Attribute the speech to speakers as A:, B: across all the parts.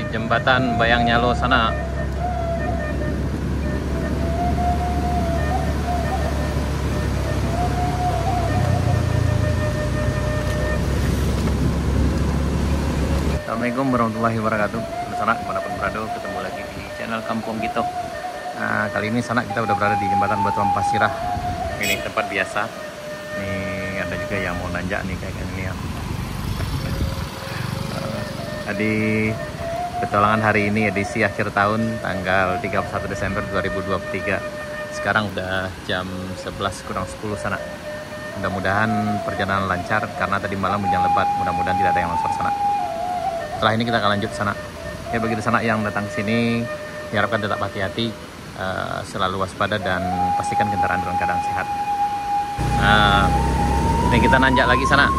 A: jembatan Bayang Nyalo sana. Assalamualaikum warahmatullahi wabarakatuh. Sanak dimanapun berada, ketemu lagi di channel Kampung Gito. Nah, kali ini sanak kita udah berada di jembatan Batuan Pasirah. Ini tempat biasa. Ini ada juga yang mau nanjak nih kayak gini ya. Di petualangan hari ini edisi akhir tahun tanggal 31 Desember 2023. Sekarang udah jam 11 kurang 10 sana. Mudah-mudahan perjalanan lancar karena tadi malam hujan lebat. Mudah-mudahan tidak ada yang longsor sana. Setelah ini kita akan lanjut sana. Ya, bagi sana yang datang ke sini diharapkan tetap hati-hati, selalu waspada dan pastikan kendaraan dalam keadaan sehat. Ini kita nanjak lagi sana.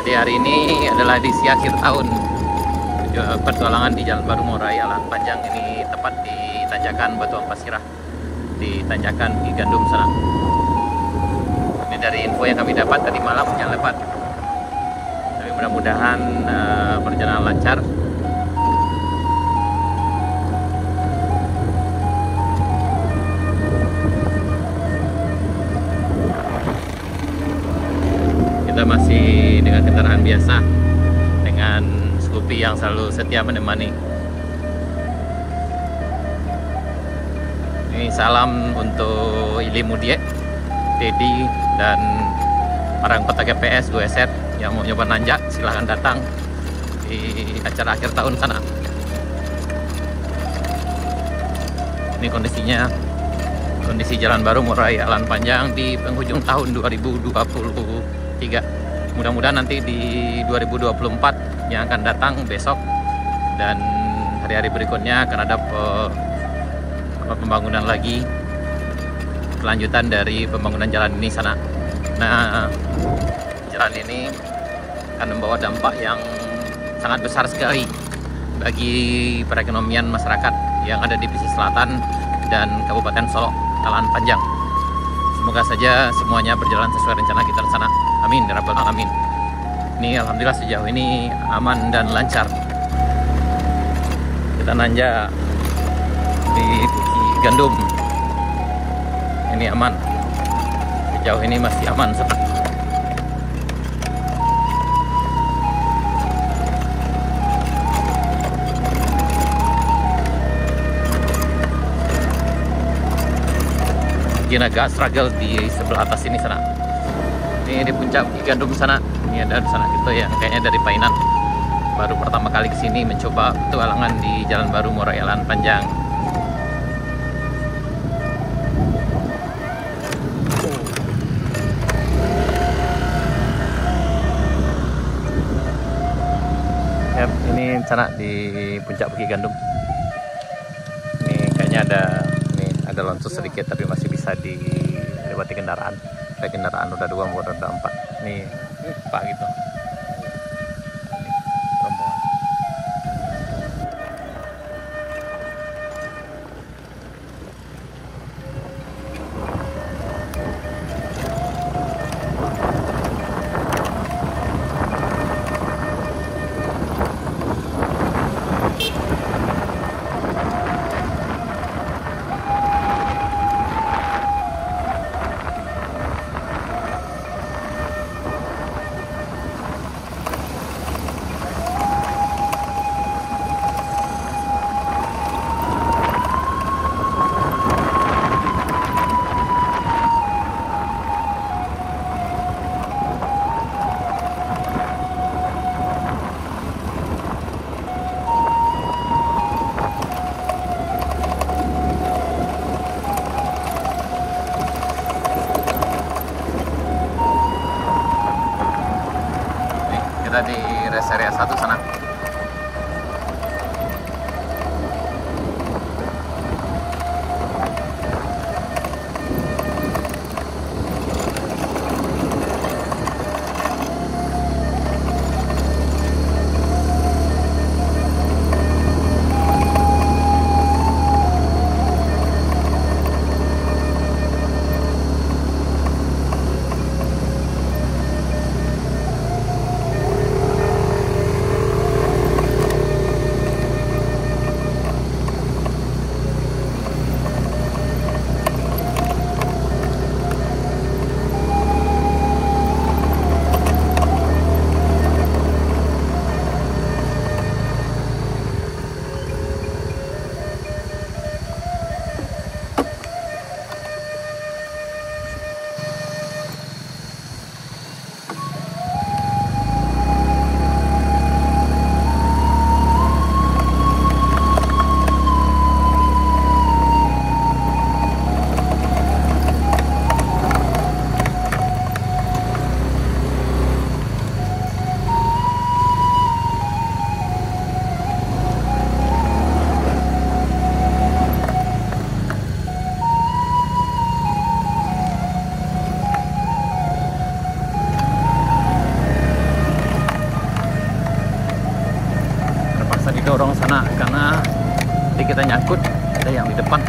A: Jadi hari ini adalah edisi akhir tahun petualangan di Jalan Baru Muara Eye Alan Panjang. Ini tepat di tanjakan Batuan Pasirah, di tanjakan di Gandum sana. Ini dari info yang kami dapat tadi malam hujan lebat. Tapi mudah-mudahan perjalanan lancar. Kita masih dengan kendaraan biasa, dengan Scoopy yang selalu setia menemani. Ini salam untuk Ili Mudiek, Dedi, dan para anggota GPS GoSet yang mau nyoba nanjak, silahkan datang di acara akhir tahun sana. Ini kondisi Jalan Baru Muara Eye Alan Panjang di penghujung tahun 2023. Mudah-mudahan nanti di 2024 yang akan datang besok dan hari-hari berikutnya akan ada pembangunan lagi, kelanjutan dari pembangunan jalan ini sana. Nah, jalan ini akan membawa dampak yang sangat besar sekali bagi perekonomian masyarakat yang ada di pesisir selatan dan Kabupaten Solok Alan Panjang. Semoga saja semuanya berjalan sesuai rencana kita di sana. Amin ya rabbal alamin. Ini alhamdulillah sejauh ini aman dan lancar. Kita nanjak di Bukit Gandum. Ini aman. Sejauh ini masih aman sana. Mungkin agak struggle di sebelah atas ini sana. Ini di puncak Bukit Gandum sana. Ini ada di sana gitu ya, kayaknya dari Painan. Baru pertama kali kesini mencoba petualangan di Jalan Baru Muara Eye Alan Panjang. Ya, ini sana di puncak Bukit Gandum. Ini kayaknya ada longsor sedikit tapi masih bisa dilewati kendaraan. Baik kendaraan roda 2 maupun roda 4. Nih, Pak gitu. Rombongan. Kita di rest area 1 sana. dorong sana karena nanti kita nyangkut, ada yang di depan.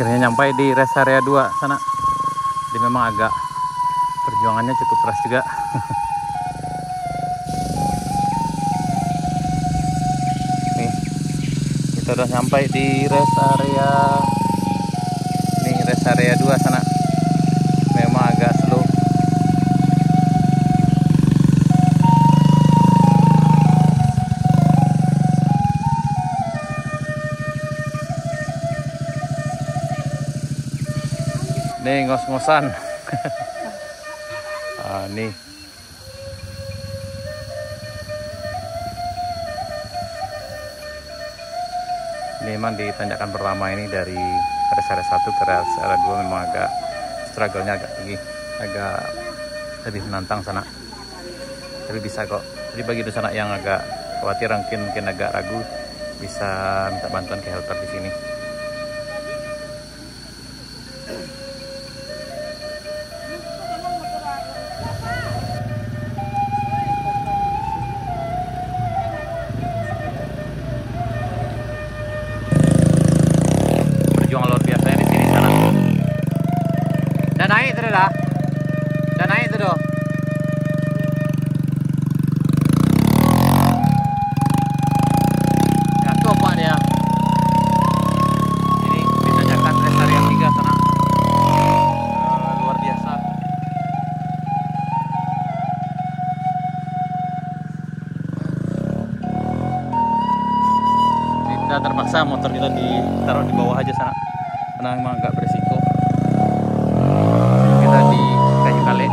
A: Akhirnya nyampai di rest area 2 sana. Jadi memang agak perjuangannya cukup keras juga. Nih, kita udah sampai di rest area. Nih rest area 2 sana. Memang agak slow. Nih ngos-ngosan. Nih. Ini memang di tanjakan pertama ini dari rest area 1 ke rest area 2 memang agak struggle-nya agak tinggi, agak lebih menantang sana. Tapi bisa kok. Jadi bagi sana yang agak khawatir mungkin agak ragu, bisa minta bantuan ke helper di sini. Terpaksa motor kita ditaruh di bawah aja sana karena memang agak beresiko. Kita di kayu kali.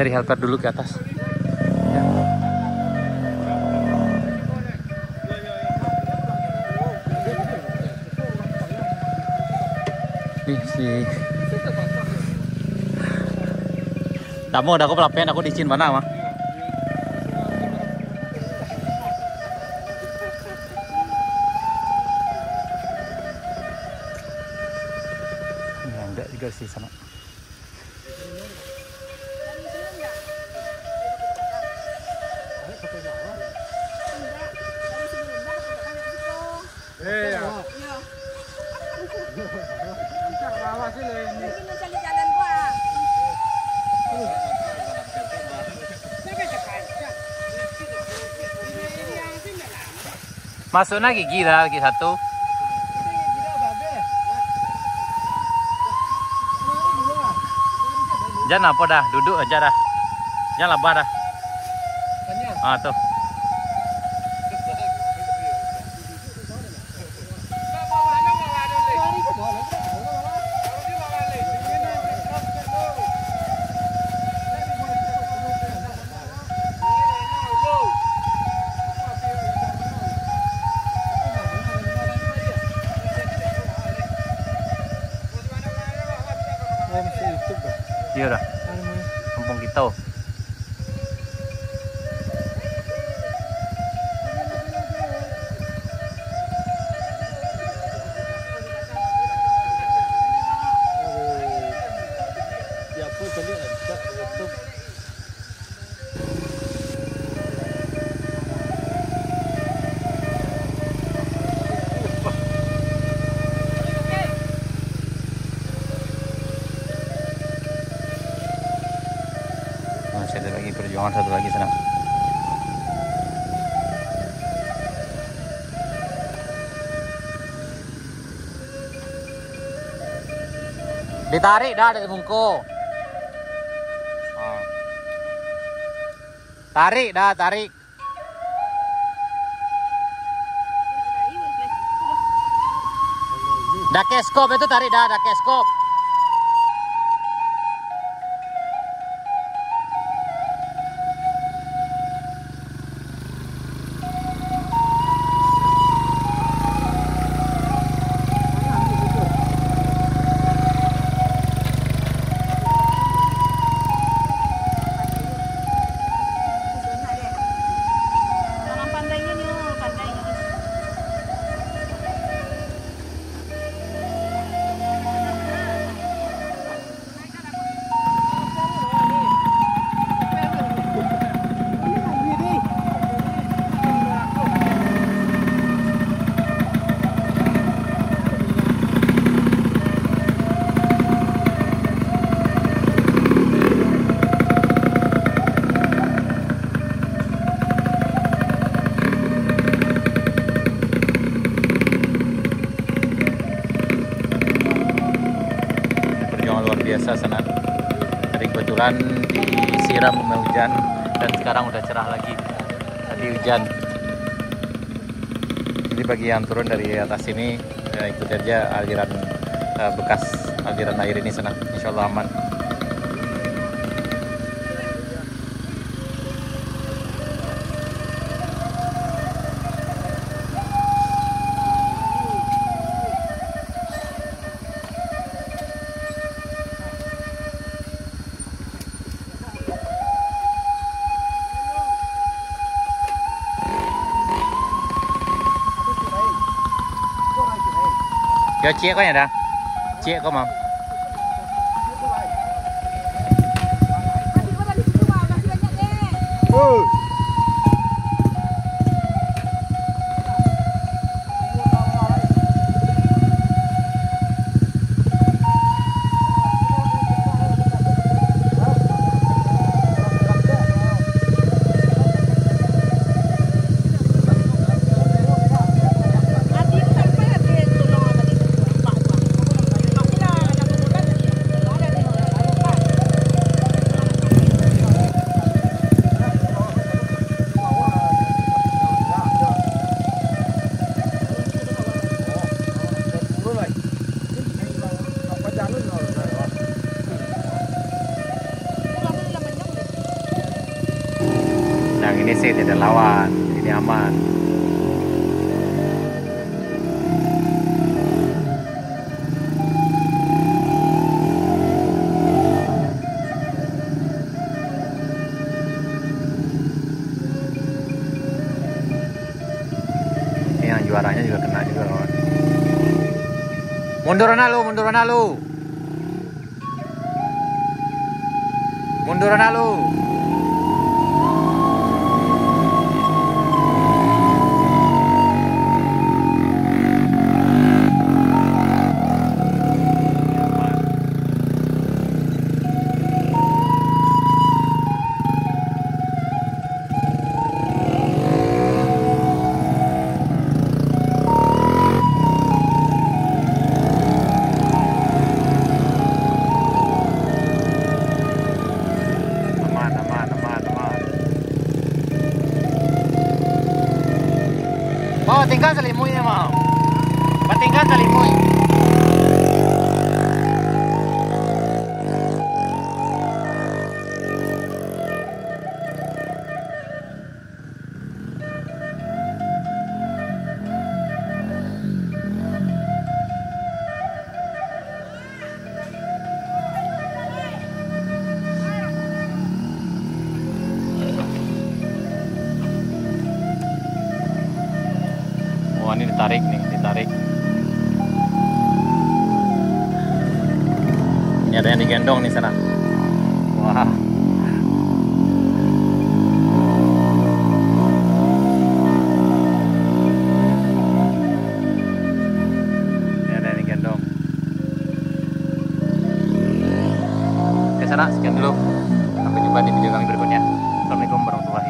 A: Cari helper dulu ke atas ya. Nih si Damu udah aku pelapen aku dicin mana mah. Ini ada juga sih sana. Masuknya gigi dah, lagi satu. Jangan apa dah, duduk aja dah. Jangan labah dah. Tuh. Iya dah. Kampung kita. Ada lagi perjuangan satu lagi sana. Ditarik dah dari bungku. Tarik dah, tarik. Dah keskop itu tarik dah, keskop. Biasa sana. Tadi kebetulan disiram hujan dan sekarang udah cerah lagi. Tadi hujan. Jadi bagi yang turun dari atas ini ya ikuti aja aliran bekas aliran air ini sana. Insya Allah aman. Cho chia có nhà đã. Chia có mà. Yang ini sih tidak lawan, ini aman. Ini yang juaranya juga kena juga kawan. Munduran lu, munduran lu. Munduran lu. Oh, tinggal selimutnya mau. Tinggal selimut. Oh, ini ditarik nih, ditarik. Ini ada yang digendong nih sana. Wah. Ini ada yang digendong. Oke sana, sekian dulu. Sampai jumpa. jumpa di video kami berikutnya. Assalamualaikum warahmatullahi wabarakatuh.